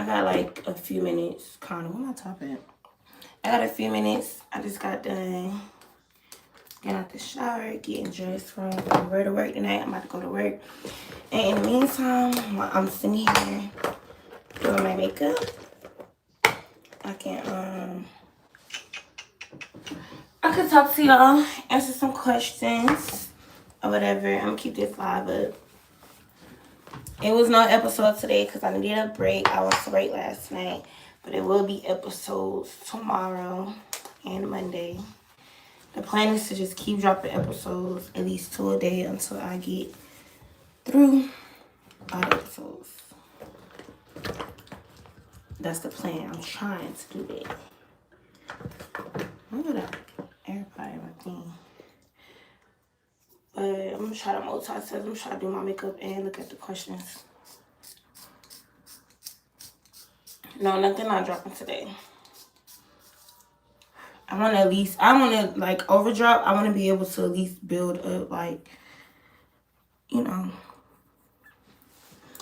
I got like a few minutes. Kind of. Where my top at? I got a few minutes. I just got done getting out the shower, getting dressed from where to work tonight. I'm about to go to work. And in the meantime, while I'm sitting here doing my makeup, I can talk to y'all, answer some questions or whatever. I'm gonna keep this live up. It was no episode today because I needed a break. I was break last night, but it will be episodes tomorrow and Monday. The plan is to just keep dropping episodes, at least 2 a day, until I get through all the episodes. That's the plan. I'm trying to do that. Look at that AirPod in my thing. But I'm going to try to multitask. I'm going to try to do my makeup and look at the questions. No, nothing not dropping today. I want to like overdrop. I want to be able to at least build up, like, you know.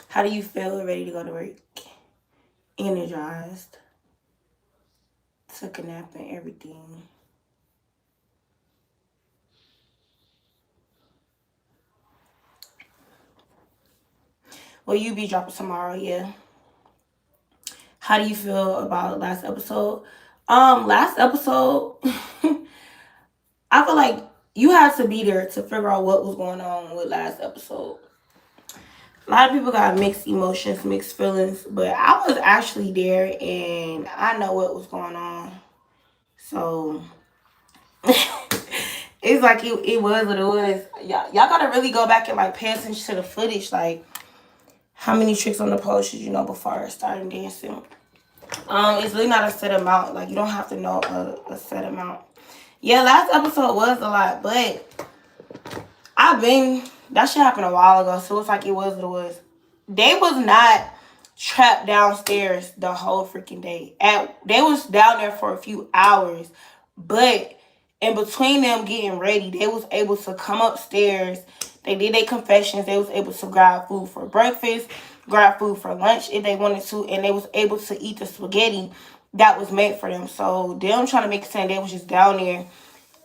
How do you feel ready to go to work? Energized. Took a nap and everything. Will you be dropping tomorrow? Yeah. How do you feel about last episode? Last episode, I feel like you had to be there to figure out what was going on with last episode. A lot of people got mixed emotions, mixed feelings, but I was actually there and I know what was going on. So it's like it was what it was. Y'all gotta really go back and like pay attention to the footage, like how many tricks on the pole should you know before starting dancing. It's really not a set amount. Like, you don't have to know a set amount. Yeah, last episode was a lot, but that shit happened a while ago, so it's like it was what it was. They was not trapped downstairs the whole freaking day. They was down there for a few hours, but in between them getting ready, they was able to come upstairs. They did their confessions. They was able to grab food for breakfast, grab food for lunch if they wanted to, and they was able to eat the spaghetti that was made for them. So them trying to make it sound they was just down there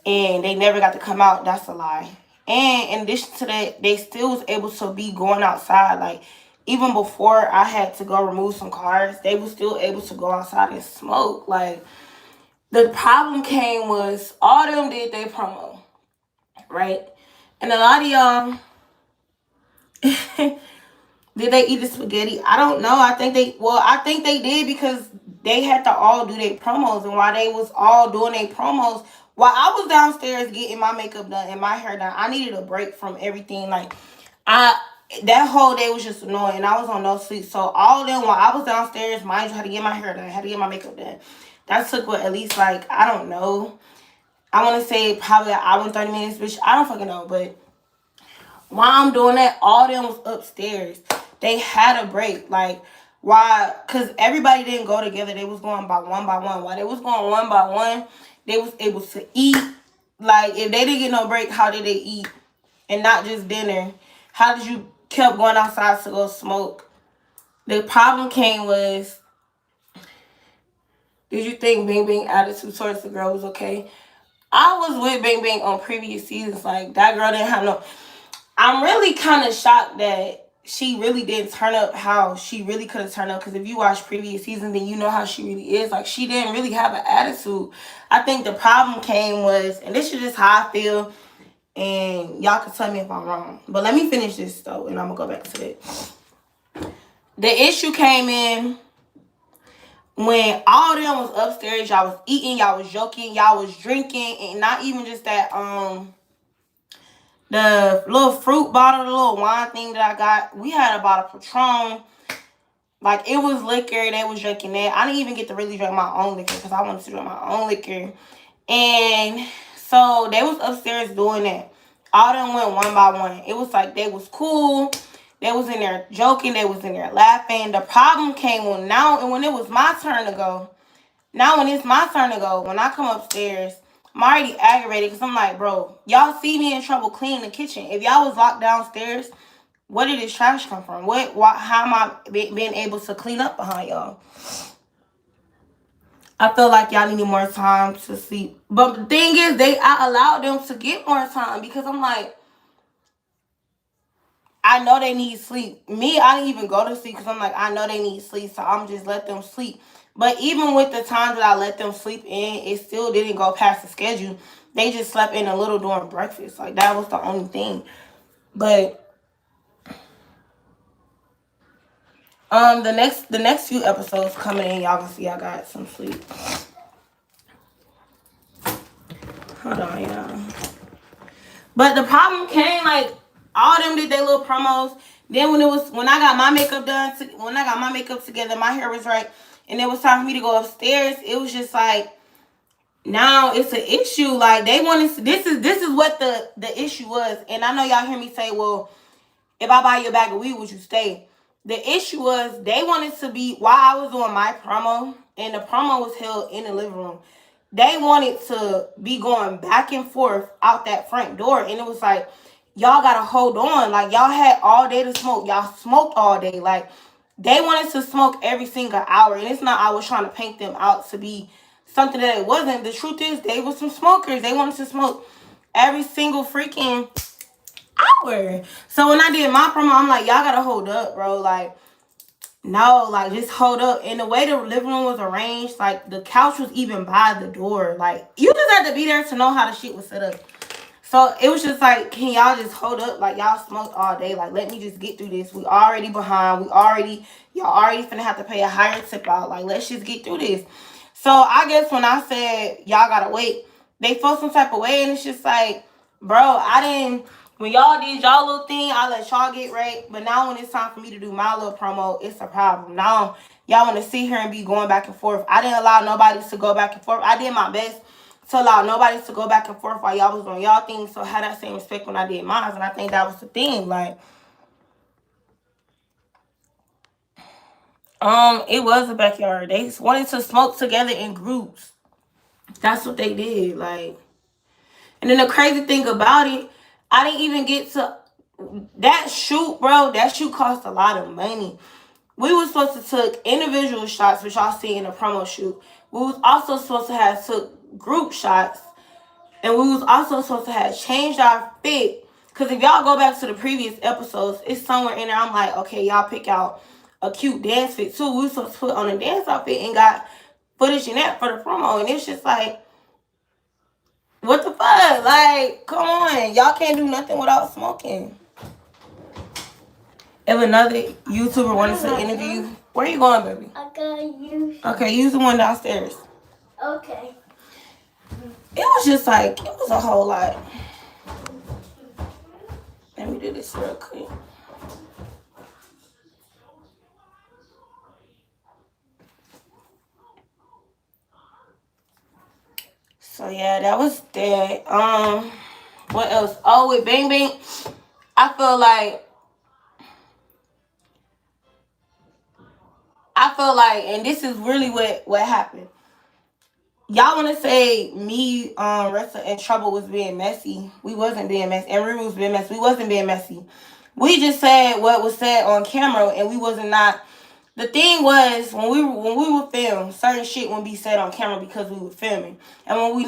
and they never got to come out, that's a lie. And in addition to that, they still was able to be going outside. Like, even before I had to go remove some cars, they was still able to go outside and smoke. Like, the problem came was all them did their promo, right? And a lot of y'all, did they eat the spaghetti? I don't know. I think they did because they had to all do their promos. And while they was all doing their promos, while I was downstairs getting my makeup done and my hair done, I needed a break from everything. Like, that whole day was just annoying. And I was on no sleep. So all of them, while I was downstairs, mind you, I had to get my hair done, I had to get my makeup done. That took at least, like, I don't know. I want to say probably an hour and 30 minutes, bitch. I don't fucking know. But while I'm doing that, all of them was upstairs. They had a break. Like, why? Because everybody didn't go together. They was going by one. While they was going one by one, they was able to eat. Like, if they didn't get no break, how did they eat? And not just dinner. How did you kept going outside to go smoke? The problem came was, did you think Bing Bing attitude towards the girl was okay? I was with Bing Bing on previous seasons. Like, that girl didn't have no... I'm really kind of shocked that she really didn't turn up how she really could have turned up. Because if you watch previous seasons, then you know how she really is. Like, she didn't really have an attitude. I think the problem came was, and this is just how I feel, and y'all can tell me if I'm wrong. But let me finish this, though, and I'm going to go back to it. The issue came in when all of them was upstairs. Y'all was eating, y'all was joking, y'all was drinking, and not even just that, the little fruit bottle, the little wine thing that I got, we had a bottle of Patron. Like, it was liquor. They was drinking that. I didn't even get to really drink my own liquor because I wanted to drink my own liquor. And so they was upstairs doing that. All of them went one by one. It was like they was cool. They was in there joking. They was in there laughing. The problem came when when it was my turn to go. Now when it's my turn to go, when I come upstairs, I'm already aggravated because I'm like, bro, y'all see me in trouble cleaning the kitchen. If y'all was locked downstairs, Where did this trash come from? How am I being able to clean up behind y'all? I feel like y'all need more time to sleep. But the thing is, I allowed them to get more time because I'm like, I know they need sleep. Me, I didn't even go to sleep because I'm like, I know they need sleep, so I'm just let them sleep. But even with the time that I let them sleep in, it still didn't go past the schedule. They just slept in a little during breakfast. Like, that was the only thing. But the next few episodes coming in, y'all gonna see I got some sleep. Hold on, y'all. But the problem came, like, all them did their little promos. Then when I got my makeup done, when I got my makeup together, my hair was right, and it was time for me to go upstairs. It was just like, now it's an issue. Like, they wanted to, this is what the issue was. And I know y'all hear me say, well, if I buy you a bag of weed, would you stay? The issue was they wanted to be, while I was doing my promo, and the promo was held in the living room, they wanted to be going back and forth out that front door. And it was like, y'all got to hold on. Like, y'all had all day to smoke. Y'all smoked all day. Like, they wanted to smoke every single hour. And it's not I was trying to paint them out to be something that it wasn't. The truth is, they were some smokers. They wanted to smoke every single freaking hour. So when I did my promo, I'm like, y'all gotta hold up, bro. Like, no, like, just hold up. And the way the living room was arranged, like, the couch was even by the door. Like, you just had to be there to know how the shit was set up. So it was just like, can y'all just hold up? Like, y'all smoked all day. Like, let me just get through this. We already behind. Y'all already finna have to pay a higher tip out. Like, let's just get through this. So I guess when I said y'all gotta wait, they felt some type of way, and it's just like, bro, I didn't. When y'all did y'all little thing, I let y'all get right. But now when it's time for me to do my little promo, it's a problem. Now y'all want to sit here and be going back and forth. I didn't allow nobody to go back and forth. I did my best to allow nobody to go back and forth while y'all was doing y'all thing. So I had that same respect when I did mine, and I think that was the thing. Like, it was a backyard. They wanted to smoke together in groups. That's what they did. Like, and then the crazy thing about it, I didn't even get to that shoot, bro. That shoot cost a lot of money. We was supposed to took individual shots, which y'all see in the promo shoot. We was also supposed to have took group shots, and we was also supposed to have changed our fit. Cause if y'all go back to the previous episodes, it's somewhere in there. I'm like, okay, y'all pick out a cute dance fit too. We was supposed to put on a dance outfit and got footage in that for the promo, and it's just like, what the fuck? Like, come on. Y'all can't do nothing without smoking. If another YouTuber wanted to interview, where you going, baby? I gotta use. Okay, use the one downstairs. Okay. It was just like, it was a whole lot. Let me do this real quick. So yeah, that was that. What else? Oh, with Bang Bang, I feel like, and this is really what happened. Y'all want to say me, Ressa and Trouble was being messy. We wasn't being messy. And Riri was being messy. We wasn't being messy. We just said what was said on camera, and we wasn't not. The thing was, when we would film, certain shit wouldn't be said on camera because we were filming. And when we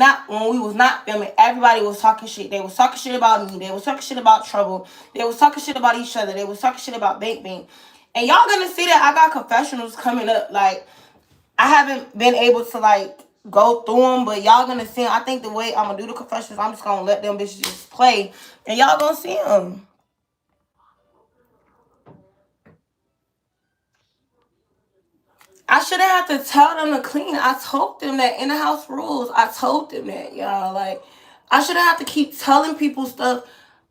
was not filming, everybody was talking shit. They was talking shit about me. They was talking shit about Trouble. They was talking shit about each other. They was talking shit about Bang Bang. And y'all gonna see that I got confessionals coming up. Like, I haven't been able to, like, go through them, but y'all gonna see them. I think the way I'm gonna do the confessions, I'm just gonna let them bitches just play, and y'all gonna see them. I shouldn't have to tell them to clean. I told them that in the house rules. I told them that, y'all. Like, I shouldn't have to keep telling people stuff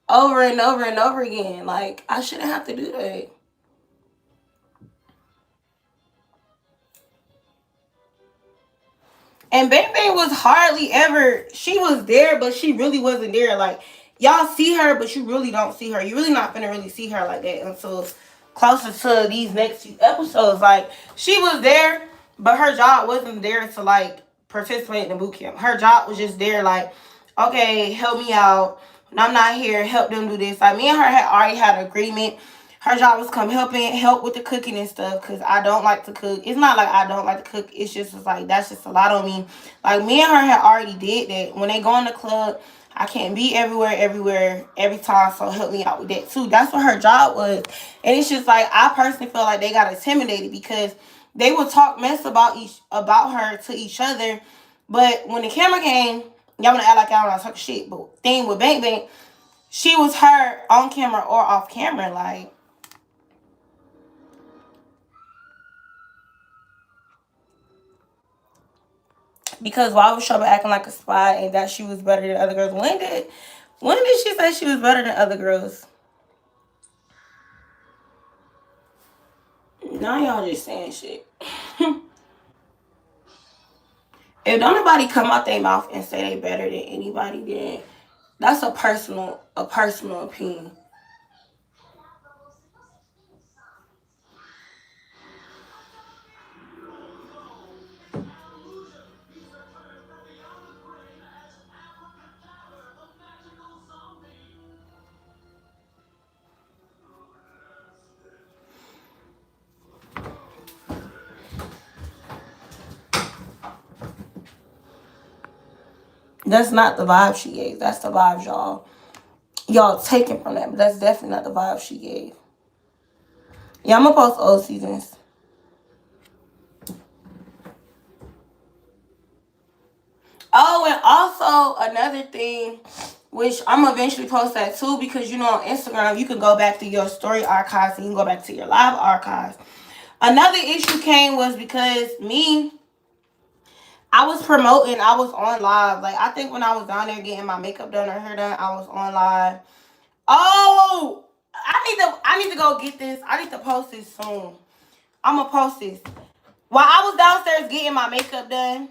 over and over and over again. Like, I shouldn't have to do that. And Bang Bang was hardly ever, she was there, but she really wasn't there. Like, y'all see her, but you really don't see her. You're really not gonna really see her like that until closer to these next few episodes. Like, she was there, but her job wasn't there to, like, participate in the boot camp. Her job was just there, like, okay, help me out. When I'm not here, help them do this. Like, me and her had already had an agreement Her job was come help with the cooking and stuff, because I don't like to cook. It's not like I don't like to cook. It's just like that's just a lot on me. Like me and her had already did that. When they go in the club, I can't be everywhere, every time. So help me out with that too. That's what her job was. And it's just like I personally feel like they got intimidated because they would talk mess about her to each other. But when the camera came, y'all wanna act like y'all don't talk shit. But thing with Bang Bang, she was her on camera or off camera, like. Because why was Shoba acting like a spy and that she was better than other girls? When did she say she was better than other girls? Now y'all just saying shit. If don't nobody come out their mouth and say they better than anybody, then that's a personal opinion. That's not the vibe she gave. That's the vibe y'all taking from that. But that's definitely not the vibe she gave. Yeah, I'm gonna post old seasons. Oh, and also another thing, which I'm gonna eventually post that too, because on Instagram you can go back to your story archives and you can go back to your live archives. Another issue came was because I was promoting, I was on live. Like I think when I was down there getting my makeup done or hair done, I was on live. Oh, I need to go get this. I need to post this soon. I'm gonna post this. While I was downstairs getting my makeup done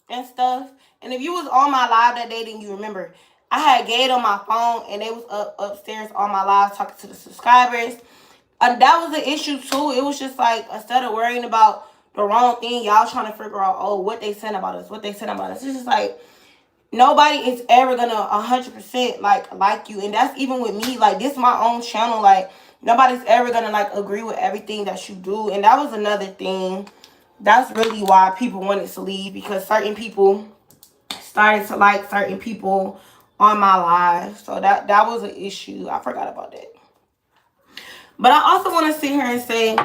and stuff, and if you was on my live that day, then you remember. I had Gate on my phone, and they was upstairs on my live talking to the subscribers. And that was the issue, too. It was just like, instead of worrying about the wrong thing, y'all trying to figure out, oh, what they said about us, what they said about us. It's just like, nobody is ever gonna 100% like you, and that's even with me. Like this, my own channel. Like nobody's ever gonna agree with everything that you do, and that was another thing. That's really why people wanted to leave, because certain people started to like certain people on my live. So that was an issue. I forgot about that. But I also want to sit here and say,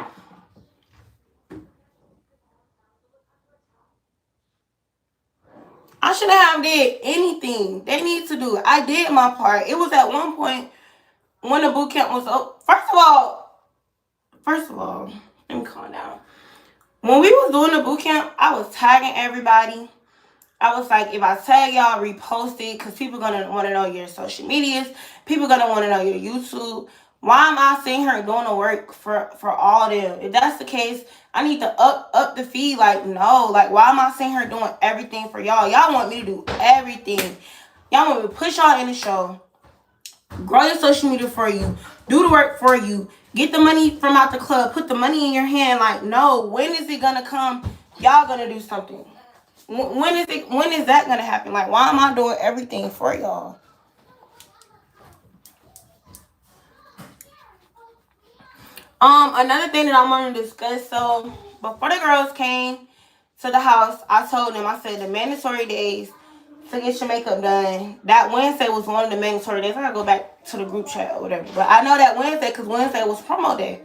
I shouldn't have did anything. They need to do it. I did my part. It was at one point when the boot camp was up. First of all, let me calm down. When we was doing the boot camp, I was tagging everybody. I was like, if I tag y'all, repost it, because people gonna want to know your social medias. People gonna want to know your YouTube. Why am I seeing her doing the work for all them? If that's the case, I need to up the feed. Like, no, like, why am I seeing her doing everything for y'all? Y'all want me to do everything. Y'all want me to push y'all in the show, grow your social media for you, do the work for you, get the money from out the club, put the money in your hand. Like, no, when is it gonna come? Y'all gonna do something. When is that gonna happen? Like, why am I doing everything for y'all? Another thing that I want to discuss. So before the girls came to the house, I told them, I said the mandatory days to get your makeup done. That Wednesday was one of the mandatory days. I gotta go back to the group chat or whatever. But I know that Wednesday, because Wednesday was promo day.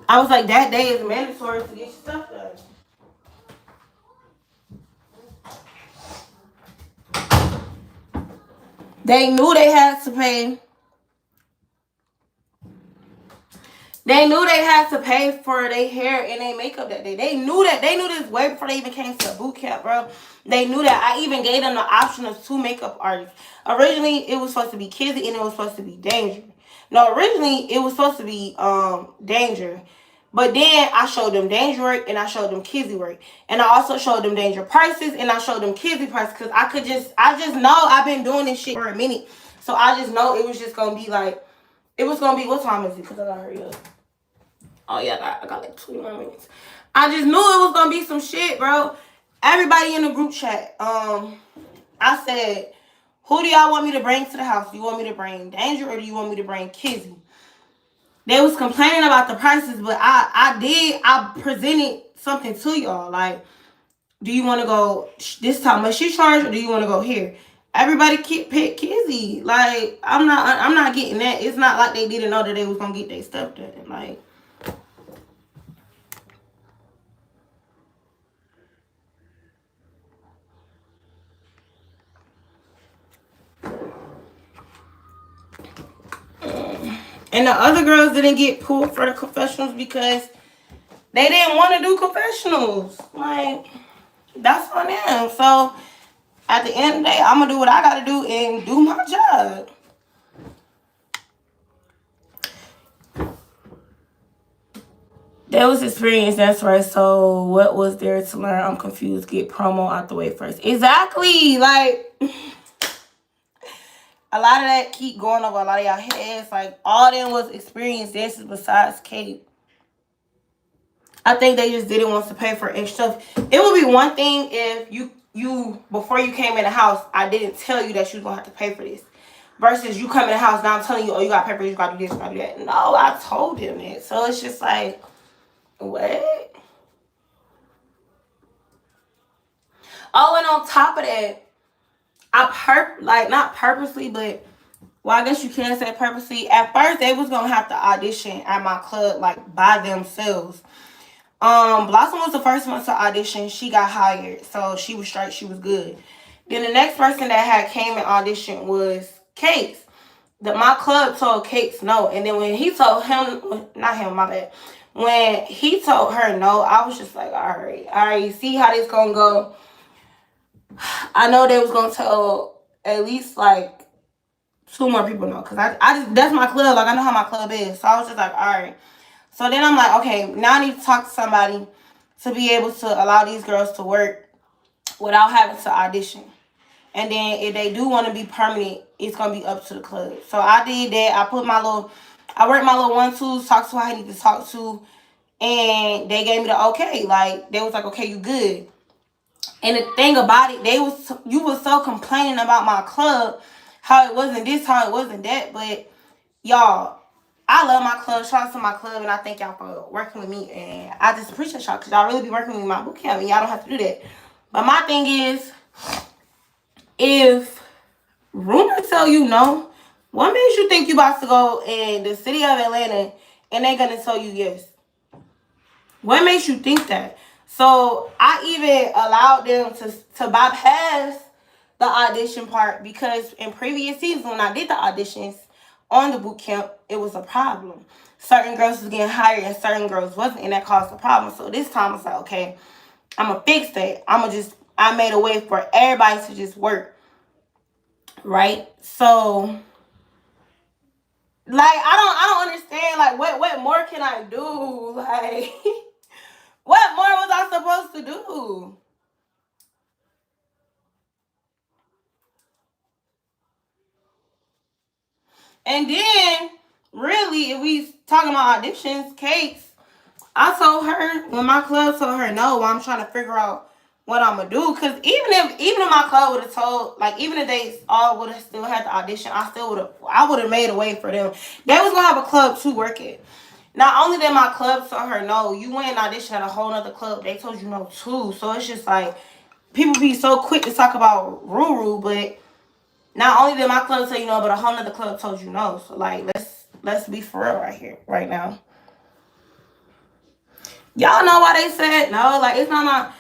I was like, that day is mandatory to get your stuff done. They knew they had to pay. They knew they had to pay for their hair and their makeup that day. They knew that. They knew this way before they even came to the boot camp, bro. They knew that. I even gave them the option of 2 makeup artists. Originally, it was supposed to be Kizzy and it was supposed to be Danger. No, originally, it was supposed to be Danger. But then I showed them Danger work and I showed them Kizzy work. And I also showed them Danger prices and I showed them Kizzy prices. Because I just know I've been doing this shit for a minute. So I just know it was just going to be like, it was going to be, what time is it? Because I got to hurry up. Oh, yeah, I got like 20 more minutes. I just knew it was going to be some shit, bro. Everybody in the group chat, I said, who do y'all want me to bring to the house? Do you want me to bring Danger or do you want me to bring Kizzy? They was complaining about the prices, but I presented something to y'all. Like, do you want to go this time much she charged, or do you want to go here? Everybody pick Kizzy. Like, I'm not getting that. It's not like they didn't know that they was gonna get their stuff done. Like, and the other girls didn't get pulled for the confessionals because they didn't want to do confessionals. Like, that's on them. So at the end of the day, I'm gonna do what I gotta do and do my job. That was experience, that's right. So what was there to learn? I'm confused. Get promo out the way first. Exactly. Like, a lot of that keep going over a lot of y'all heads. Like, all them was experienced dances besides Kate. I think they just didn't want to pay for extra stuff. It would be one thing if you before you came in the house, I didn't tell you that you was gonna have to pay for this. Versus you come in the house now I'm telling you, oh, you gotta pay for this, you gotta do this, you gotta do that. No, I told him that. So it's just like, what? Oh, and on top of that, like, not purposely, but well, I guess you can say purposely. At first, they was gonna have to audition at my club, like, by themselves. Blossom was the first one to audition. She got hired, so she was straight. She was good. Then the next person that had came and auditioned was Cakes. My club told Cakes no, and then when he told him, not him, my bad. When he told her no, I was just like, all right, see how this gonna go. I know they was gonna tell at least like two more people no, cause I just, that's my club. Like, I know how my club is, so I was just like, all right. So then I'm like, okay, now I need to talk to somebody to be able to allow these girls to work without having to audition. And then if they do want to be permanent, it's gonna be up to the club. So I did that. I worked my little 1-2s, talked to who I need to talk to, and they gave me the okay. Like, they was like, okay, you good. And the thing about it, you was so complaining about my club, how it wasn't this, how it wasn't that. But y'all, I love my club. Shout out to my club, and I thank y'all for working with me. And I just appreciate y'all because y'all really be working with me in my boot camp, and y'all don't have to do that. But my thing is, if rumors tell you no, what makes you think you about to go in the city of Atlanta and they gonna tell you yes? What makes you think that? So I even allowed them to bypass the audition part because in previous seasons when I did the auditions on the boot camp, it was a problem. Certain girls was getting hired and certain girls wasn't, and that caused a problem. So this time I was like, okay, I'm gonna fix that. I made a way for everybody to just work, right? So, like, I don't understand. Like, what more can I do? Like, what more was I supposed to do? And then, really, if we talking about auditions, Cakes, I told her when my club told her no, while I'm trying to figure out what I'm gonna do. Cause even if my club would have told, like, even if they all would have still had the audition, I would have made a way for them. They was gonna have a club to work it. Not only did my club tell her no, you went and auditioned at a whole other club. They told you no too. So it's just like people be so quick to talk about Ruru, but not only did my club tell you no, but a whole other club told you no. So, like, let's be for real right here, right now. Y'all know why they said no. Like, it's not my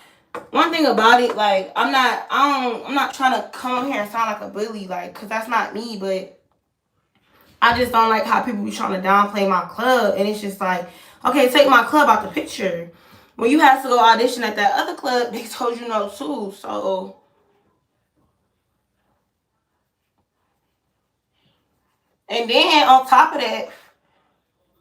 one thing about it. Like, I'm not trying to come here and sound like a bully, like, cause that's not me. But I just don't like how people be trying to downplay my club, and it's just like, okay, take my club out the picture. When you have to go audition at that other club, they told you no too. So, and then on top of that,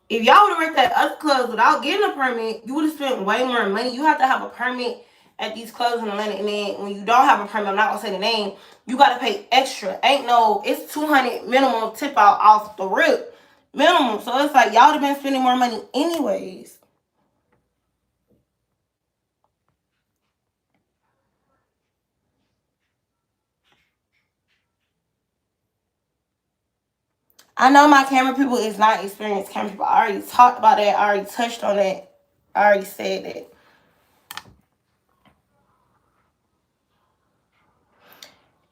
if y'all would have worked at other clubs without getting a permit, you would have spent way more money. You have to have a permit at these clubs in Atlanta, and then when you don't have a permit, I'm not gonna say the name, you gotta pay extra. Ain't no, it's 200 minimum tip out off the rip, minimum. So it's like y'all would have been spending more money anyways. I know my camera people is not experienced camera people. I already talked about that. I already touched on that. I already said that.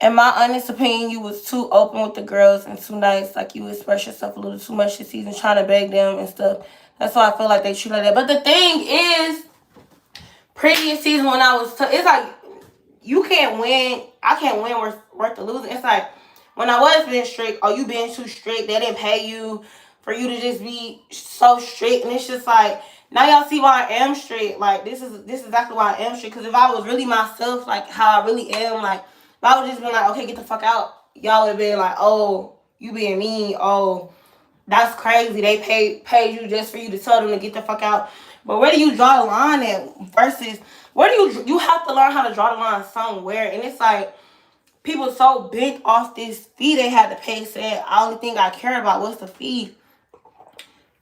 In my honest opinion, you was too open with the girls and too nice. Like you express yourself a little too much this season, trying to beg them and stuff. That's why I feel like they treat like that. But the thing is, previous season when I was, it's like you can't win. I can't win worth the losing. It's like when I was being strict, oh, you being too strict. They didn't pay you for you to just be so strict, and it's just like now y'all see why I am strict. Like this is exactly why I am strict. Because if I was really myself, like how I really am, like if I would just been like, okay, get the fuck out, y'all would have been like, oh, you being mean, oh, that's crazy. They paid you just for you to tell them to get the fuck out. But where do you draw the line at versus where do you have to learn how to draw the line somewhere? And it's like people so bent off this fee they had to pay said I only thing I care about was the fee.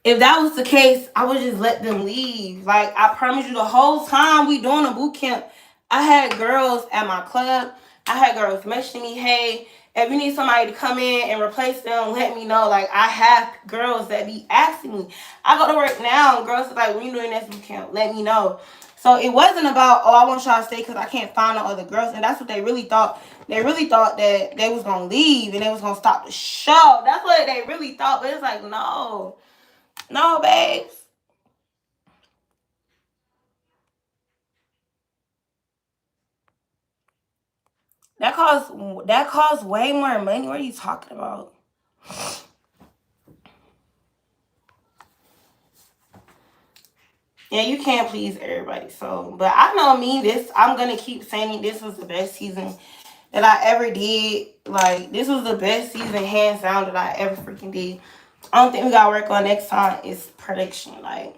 If that was the case, I would just let them leave. Like I promise you, the whole time we doing a boot camp, I had girls at my club. I had girls messaging me, hey, if you need somebody to come in and replace them, let me know. Like I have girls that be asking me. I go to work now, and girls are like, when you doing this boot camp, let me know. So it wasn't about, oh, I want y'all to stay because I can't find no other girls. And that's what they really thought. They really thought that they was going to leave and they was going to stop the show. That's what they really thought. But it's like, no. No, babes. That costs way more money. What are you talking about? Yeah, you can't please everybody. So, but I know me. This I'm gonna keep saying this was the best season that I ever did. Like this was the best season hands down that I ever freaking did. I don't think we gotta work on next time is prediction. Like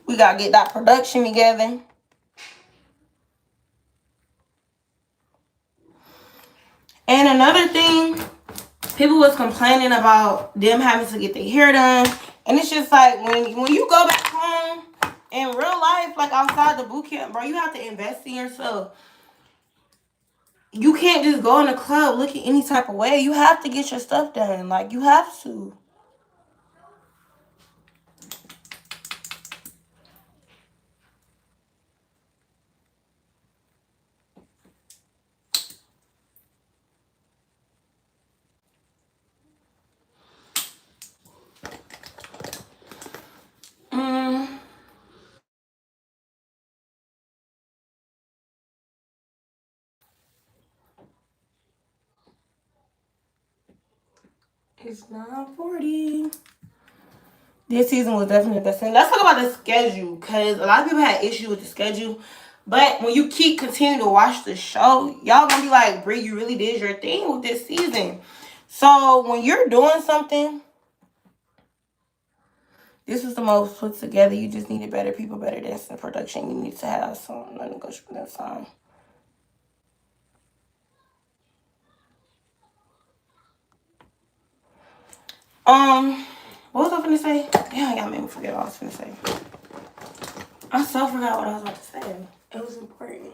we gotta get that production together. And another thing, people was complaining about them having to get their hair done, and it's just like when you go back home in real life, like outside the boot camp, bro, you have to invest in yourself. You can't just go in the club looking any type of way. You have to get your stuff done. Like you have to. Mm, it's 9:40. This season was definitely the best thing. Let's talk about the schedule, because a lot of people had issue with the schedule. But when you keep continuing to watch the show, y'all gonna be like, Brie, you really did your thing with this season. So when you're doing something, this was the most put together. You just needed better people, better dancing production. You need to have some non-negotiable time. What was I finna say? Yeah, y'all made me forget what I was finna say. I so forgot what I was about to say. It was important.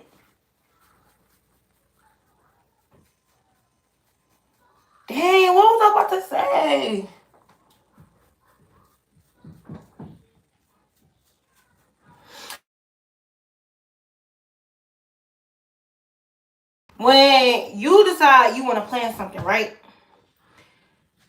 Dang, what was I about to say? When you decide you want to plan something, right?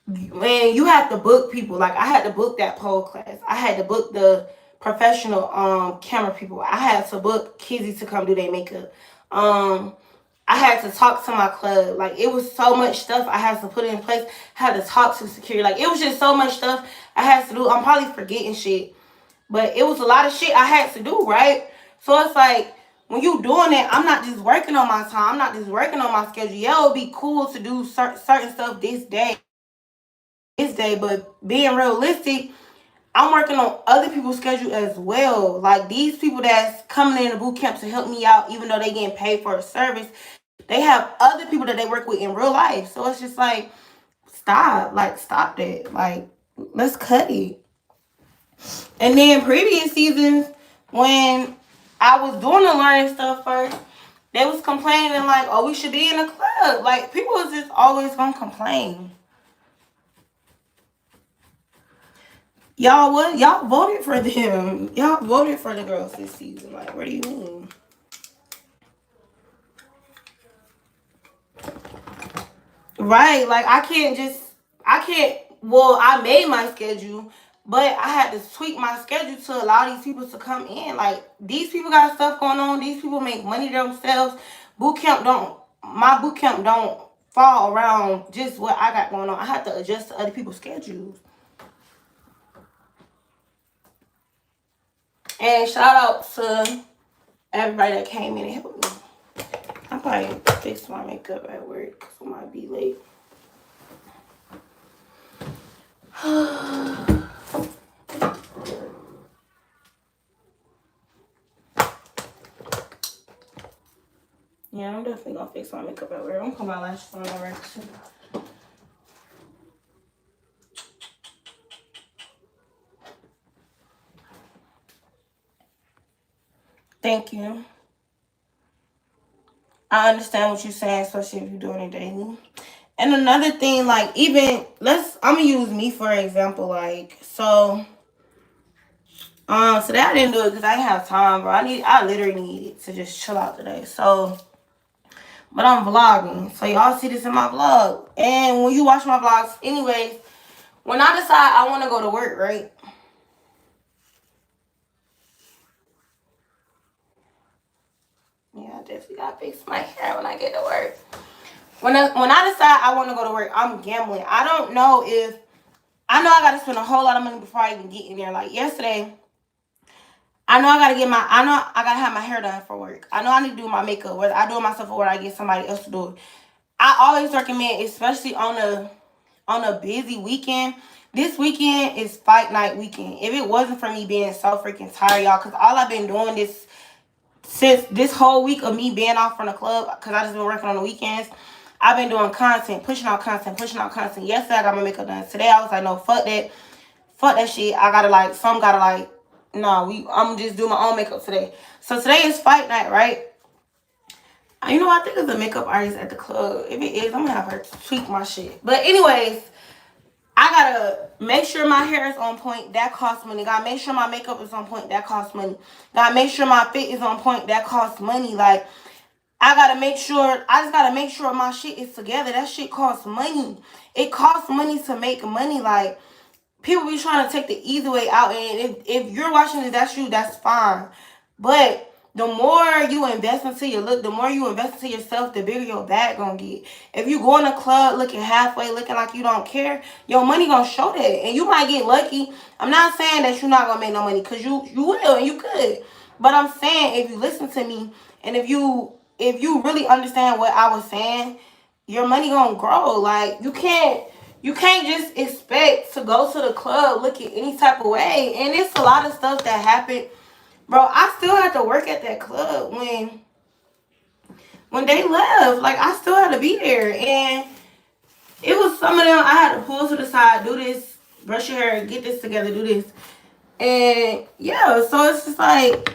Man, you have to book people. Like I had to book that pole class. I had to book the professional camera people. I had to book Kizzy to come do their makeup. Um I had to talk to my club. Like it was so much stuff I had to put in place. I had to talk to security. Like it was just so much stuff I had to do. I'm probably forgetting shit. But it was a lot of shit I had to do, right? So it's like when you doing it, I'm not just working on my time. I'm not just working on my schedule. Yeah, it would be cool to do certain stuff this day, but being realistic, I'm working on other people's schedule as well. Like these people that's coming in the boot camp to help me out, even though they getting paid for a service, they have other people that they work with in real life. So it's just like, stop that. Like, let's cut it. And then previous seasons, when I was doing the learning stuff first, they was complaining like, "Oh, we should be in a club." Like people was just always gonna complain. Y'all what? Y'all voted for them. Y'all voted for the girls this season. Like, what do you mean? Right. Like I can't well, I made my schedule, but I had to tweak my schedule to allow these people to come in. Like these people got stuff going on, these people make money themselves. Boot camp don't my boot camp don't fall around just what I got going on. I have to adjust to other people's schedules. And shout out to everybody that came in and helped me. I probably fix my makeup at work because I might be late. Yeah, I'm definitely gonna fix my makeup at work. I'm gonna put my lashes on at work too. Thank you. I understand what you're saying, especially if you're doing it daily. And another thing, like even I'm gonna use me for example. Like today I didn't do it because I didn't have time, bro. I literally needed to just chill out today. So, but I'm vlogging, so y'all see this in my vlog. And when you watch my vlogs, anyways, when I decide I want to go to work, right? Yeah, I definitely gotta fix my hair when I get to work. When I decide I want to go to work, I'm gambling. I don't know if I know I gotta spend a whole lot of money before I even get in there. Like yesterday, I know I know I gotta have my hair done for work. I know I need to do my makeup, whether I do it myself or whether I get somebody else to do it. I always recommend, especially on a busy weekend. This weekend is fight night weekend. If it wasn't for me being so freaking tired, y'all, because all I've been doing this since this whole week of me being off from the club, because I just been working on the weekends, I've been doing content, pushing out content, pushing out content. Yesterday I got my makeup done. Today I was like, no, fuck that shit. I gotta like, some gotta like, no, I'm just doing my own makeup today. So today is fight night, right? You know, I think it's a makeup artist at the club. If it is, I'm gonna have her tweak my shit. But anyways, I gotta make sure my hair is on point. That costs money. Gotta make sure my makeup is on point. That costs money. Gotta make sure my fit is on point. That costs money. Like I just gotta make sure my shit is together. That shit costs money. It costs money to make money. Like people be trying to take the easy way out, and if you're watching this, that's you, that's fine. But the more you invest into your look, the more you invest into yourself, the bigger your bag gonna get. If you go in a club looking halfway, looking like you don't care, your money gonna show that, and you might get lucky. I'm not saying that you're not gonna make no money, because you will and you could. But I'm saying if you listen to me, and if you really understand what I was saying, your money gonna grow. Like you can't just expect to go to the club looking any type of way. And it's a lot of stuff that happened. Bro, I still had to work at that club when they left. Like I still had to be there. And it was some of them I had to pull to the side, do this, brush your hair, get this together, do this. And yeah, so it's just like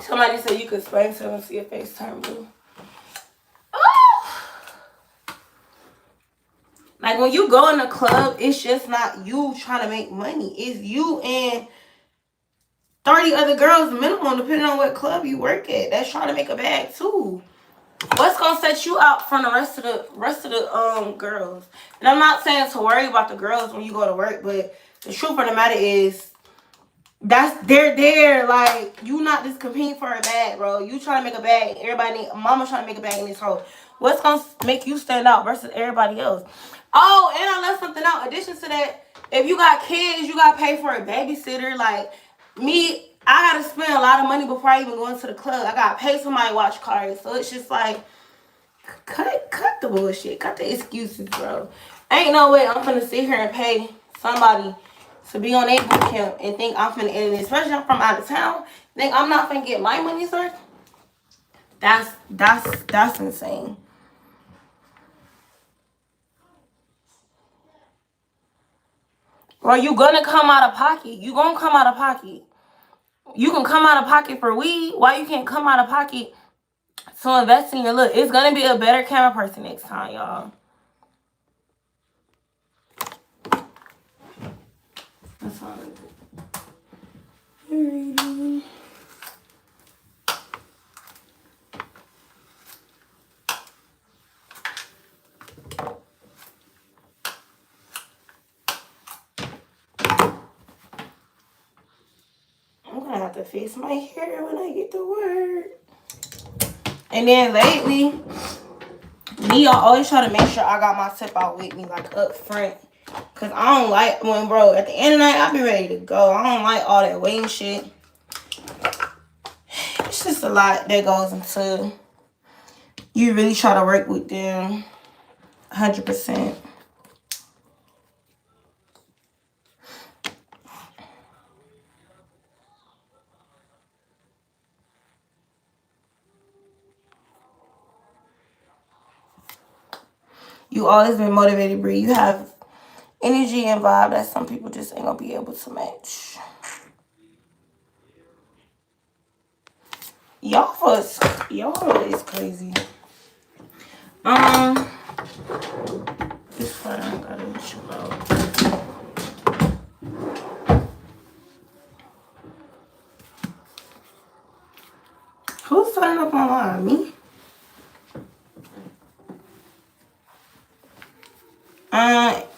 somebody said you could explain to them and see your face turn blue. Oh! Like when you go in the club, it's just not you trying to make money. It's you and 30 other girls minimum, depending on what club you work at. That's trying to make a bag too. What's gonna set you out from the rest of the girls? And I'm not saying to worry about the girls when you go to work, but the truth of the matter is they're there. Like you not just competing for a bag, bro. You trying to make a bag. Mama trying to make a bag in this hole. What's gonna make you stand out versus everybody else? Oh, and I left something out. In addition to that, if you got kids, you gotta pay for a babysitter. Like me, I gotta spend a lot of money before I even go into the club. I gotta pay somebody to watch cards. So it's just like cut the bullshit. Cut the excuses, bro. Ain't no way I'm gonna sit here and pay somebody to be on a boot camp and think I'm finna end it, especially I'm from out of town, think I'm not finna get my money, sir. That's insane. Or you gonna come out of pocket. You gonna come out of pocket. You can come out of pocket for weed. Why you can't come out of pocket to invest in your look? It's gonna be a better camera person next time, y'all. That's all. I'm gonna have to fix my hair when I get to work. And then lately, me, I always try to make sure I got my tip out with me, like up front. Cause I don't like when, bro, at the end of the night, I be ready to go. I don't like all that waiting shit. It's just a lot that goes into you really try to work with them 100%. You always been motivated, Bree. You have energy and vibe that some people just ain't gonna be able to match. Y'all is crazy. This part I gotta chill out. Who's turning up online? Me?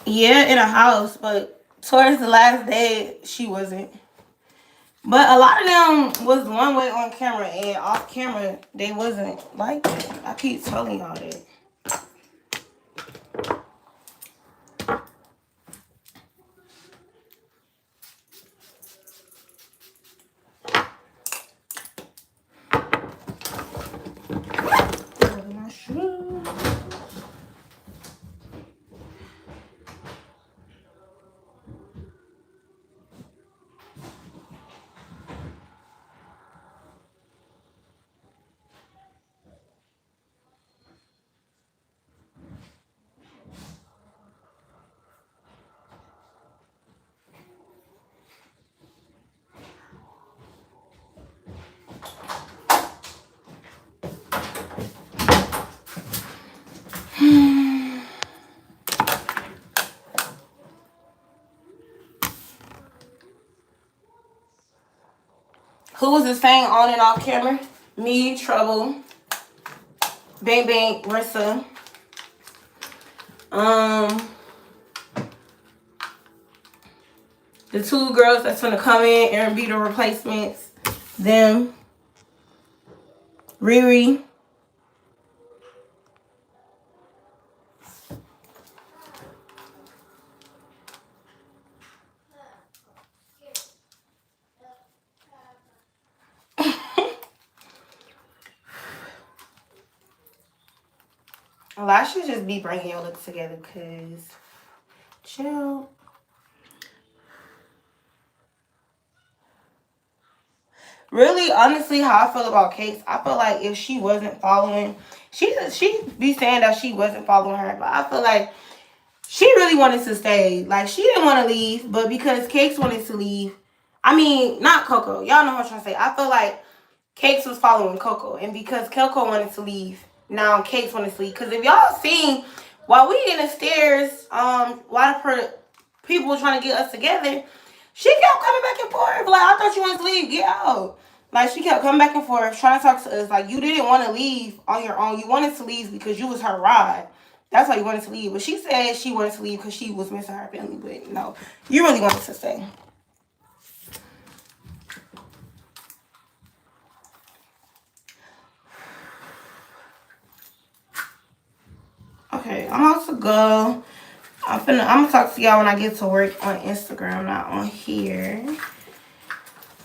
Yeah, in a house, but towards the last day, she wasn't. But a lot of them was one way on camera, and off camera, they wasn't like that. I keep telling y'all that. Who was the same on and off camera? Me, Trouble, Bang Bang, Rissa. The two girls that's gonna come in and be the replacements. Them. Riri. Well, I should just be bringing your looks together because chill. Really, honestly, how I feel about Cakes, I feel like if she wasn't following, she be saying that she wasn't following her, but I feel like she really wanted to stay. Like, she didn't want to leave, but because Cakes wanted to leave, I mean, not Coco. Y'all know what I'm trying to say. I feel like Cakes was following Coco, and because Coco wanted to leave, now Cakes wanted to leave. Because if y'all seen, while we in the stairs, while the people were trying to get us together, she kept coming back and forth. Like, I thought you wanted to leave. Get out. Like, she kept coming back and forth, trying to talk to us. Like, you didn't want to leave on your own. You wanted to leave because you was her ride. That's why you wanted to leave. But she said she wanted to leave because she was missing her family. But no, you really wanted to stay. Okay, I'm about to go. I'm gonna talk to y'all when I get to work on Instagram, not on here.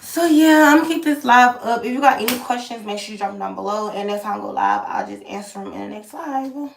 So yeah, I'm gonna keep this live up. If you got any questions, make sure you drop them down below. And next time I go live, I'll just answer them in the next live.